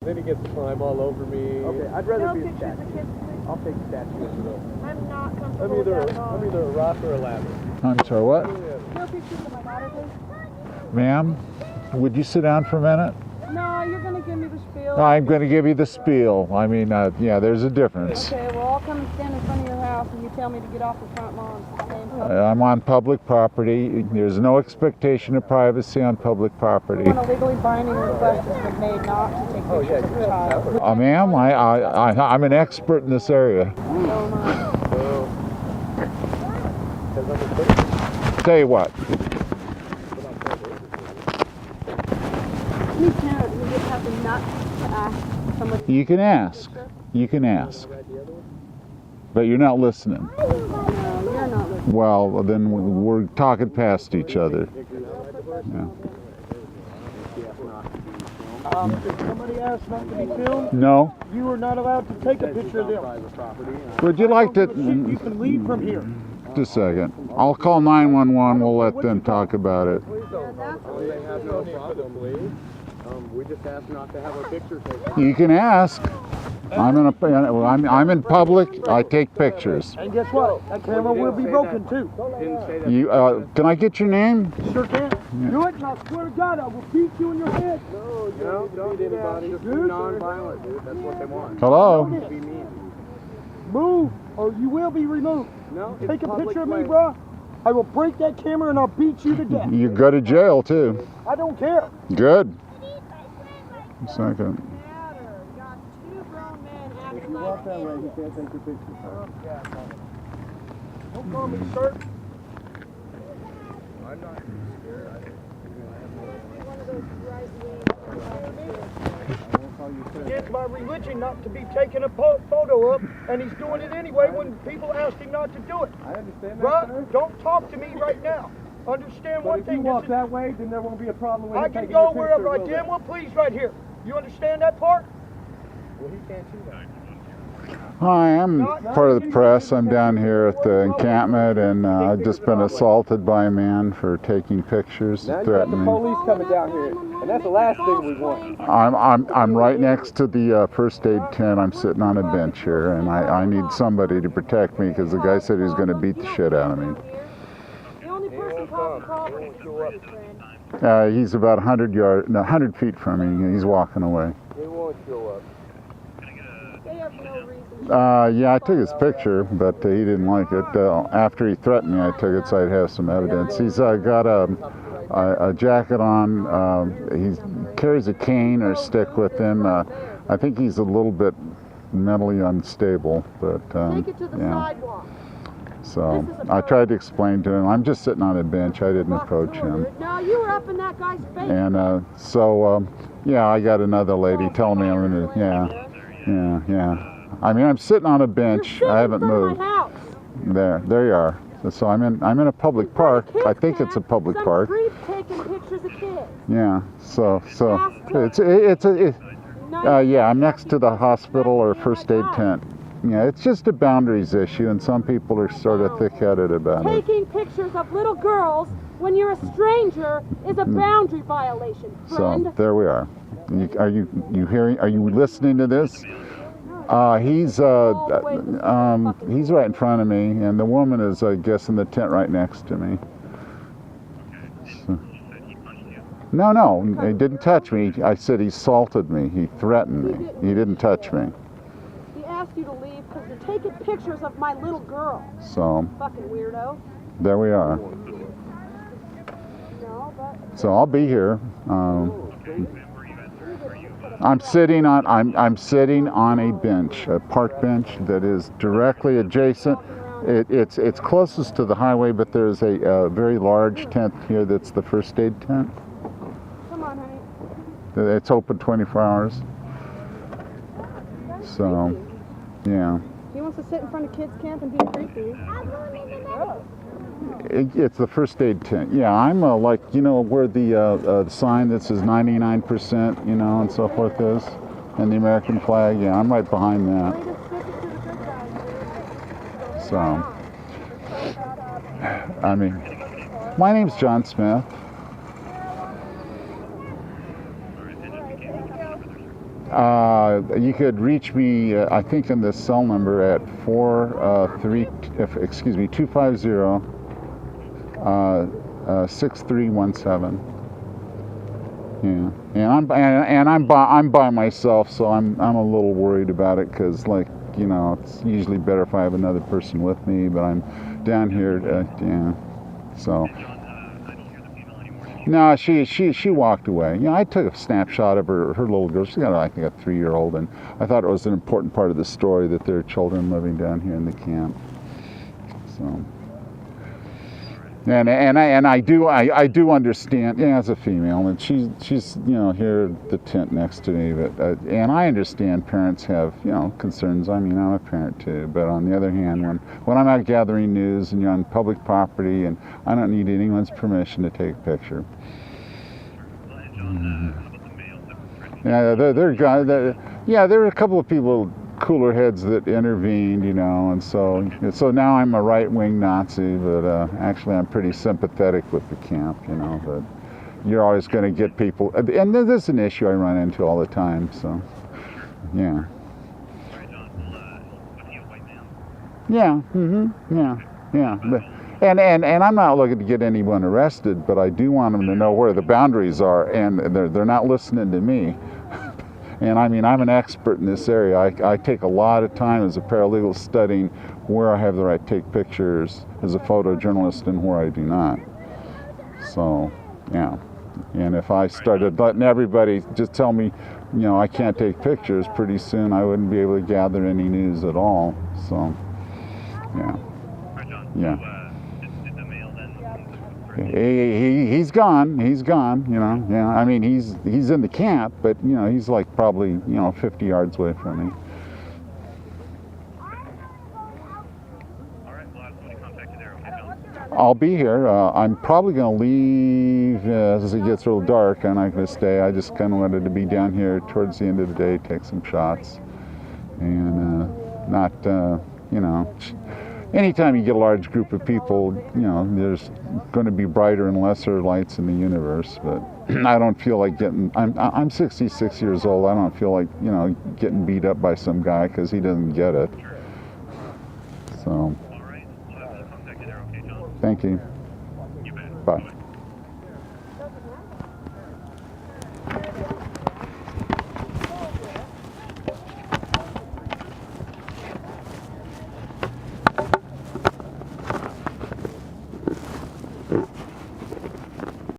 Then he gets to climb all over me. Okay, I'd rather be a statue. I'll take a statue. I'm not comfortable with that at all. I'm either a rock or a ladder. I'm sorry, what? No pictures of my daughter, please? Ma'am, would you sit down for a minute? No, you're going to give me the spiel. I'm going to give you the spiel. I mean, yeah, there's a difference. Okay, well, I'll come and stand in front of your house and you tell me to get off the front lawn. I'm on public property. There's no expectation of privacy on public property. When a legally binding request has been made not to take pictures of your child. Ma'am, I'm an expert in this area. So am I. Tell you what. You just have the nuts to ask somebody. You can ask. You can ask. But you're not listening. No, you're not listening. Well, then we're talking past each other. Yeah. If somebody asks not to be filmed, No. you are not allowed to take a picture of them. Would you like to? You can leave from here. Just a second. I'll call 911. We'll let them talk about it. They have no problem, please. We just ask not to have our picture taken. You can ask. I'm in public. I take pictures. And guess what? That camera will be broken too. You can I get your name? Sure can. Do it, and I swear to God, I will beat you in your head. No, don't beat anybody. Just be non-violent, dude. That's what they want. Hello. Be mean. Move, or you will be removed. No, Take a picture of me, bro. I will break that camera and I'll beat you to death. You go to jail too. I don't care. Good. A second. If you walk that way, you can't take your picture. Don't call me sir. I'm not scared. It's my religion not to be taking a photo of, and he's doing it anyway when people ask him not to do it. I understand that, Bruh, sir. don't talk to me right now. Understand one If thing. you walk that way, then there won't be a problem with I him can taking go your picture, wherever I will damn there? well please right here. You understand that part? Well, he can't see that. Hi, I'm part of the press. I'm down here at the encampment, and I've just been assaulted by a man for taking pictures, Now you got the threatening me. police coming down here, and that's the last thing we want. I'm right next to the first aid tent. I'm sitting on a bench here, and I need somebody to protect me because the guy said he was going to beat the shit out of me. The only person causing problems is your friend. He's about 100 feet from me. He's walking away. He won't show up. They have no reason. Yeah, I took his picture, but he didn't like it. After he threatened me, I took it so I'd have some evidence. He's got a jacket on. He carries a cane or stick with him. I think he's a little bit mentally unstable, but Take it to the yeah. sidewalk. So I tried to explain to him. I'm just sitting on a bench. I didn't approach him. No, you were up in that guy's face. And yeah, I got another lady telling me I'm gonna. Yeah. I mean, I'm sitting on a bench. I haven't moved. There you are. So I'm in a public park. I think it's a public park. Taking pictures of kids. Yeah. So yeah. I'm next to the hospital or first aid tent. Yeah, it's just a boundaries issue, and some people are sort of thick-headed about it. Taking pictures of little girls when you're a stranger is a boundary violation, friend. So there we are. Are you hearing? Are you listening to this? He's right in front of me, and the woman is, I guess, in the tent right next to me. So. No, he didn't touch me. I said he assaulted me. He threatened me. He didn't touch me. He asked you to leave because you're taking pictures of my little girl. So. Fucking weirdo. There we are. No, but. So I'll be here. I'm sitting on a bench, a park bench that is directly adjacent. It's closest to the highway, but there's a very large tent here that's the first aid tent. Come on, honey. It's open 24 hours. So, yeah. He wants to sit in front of kids' camp and be creepy. It's the first aid tent. Yeah, I'm like, where the sign that says 99%, and so forth is, and the American flag. Yeah, I'm right behind that. So, I mean, my name's John Smith. You could reach me, I think, in this cell number at 250-6317. Yeah, and I'm by myself, so I'm a little worried about it because, like, you know, it's usually better if I have another person with me. But I'm down here, yeah. So. No, she walked away. You know, I took a snapshot of her little girl. She's got, I think, a 3-year-old, and I thought it was an important part of the story that there are children living down here in the camp. So, and I do understand. Yeah, as a female, and she's you know, here at the tent next to me. But and I understand parents have, you know, concerns. I mean, I'm a parent too. But on the other hand, when I'm out gathering news and you're on public property, and I don't need anyone's permission to take a picture. Yeah, there were a couple of people, cooler heads, that intervened, you know, and so now I'm a right-wing Nazi, but actually I'm pretty sympathetic with the camp, you know. But you're always going to get people, and this is an issue I run into all the time. So, yeah. Yeah. Yeah. But, and I'm not looking to get anyone arrested, but I do want them to know where the boundaries are, and they're not listening to me. And I mean, I'm an expert in this area. I take a lot of time as a paralegal studying where I have the right to take pictures as a photojournalist and where I do not. So, yeah. And if I started letting everybody just tell me, you know, I can't take pictures, pretty soon I wouldn't be able to gather any news at all. So, yeah. Yeah. He's gone, you know. Yeah, I mean, he's in the camp, but, you know, he's like probably, you know, 50 yards away from me. I'll be here. I'm probably going to leave as it gets real dark. I'm not going to stay. I just kind of wanted to be down here towards the end of the day, take some shots, and not, you know. Anytime you get a large group of people, you know, there's going to be brighter and lesser lights in the universe. But I don't feel like getting. I'm 66 years old. I don't feel like, you know, getting beat up by some guy because he doesn't get it. So. Thank you. Bye.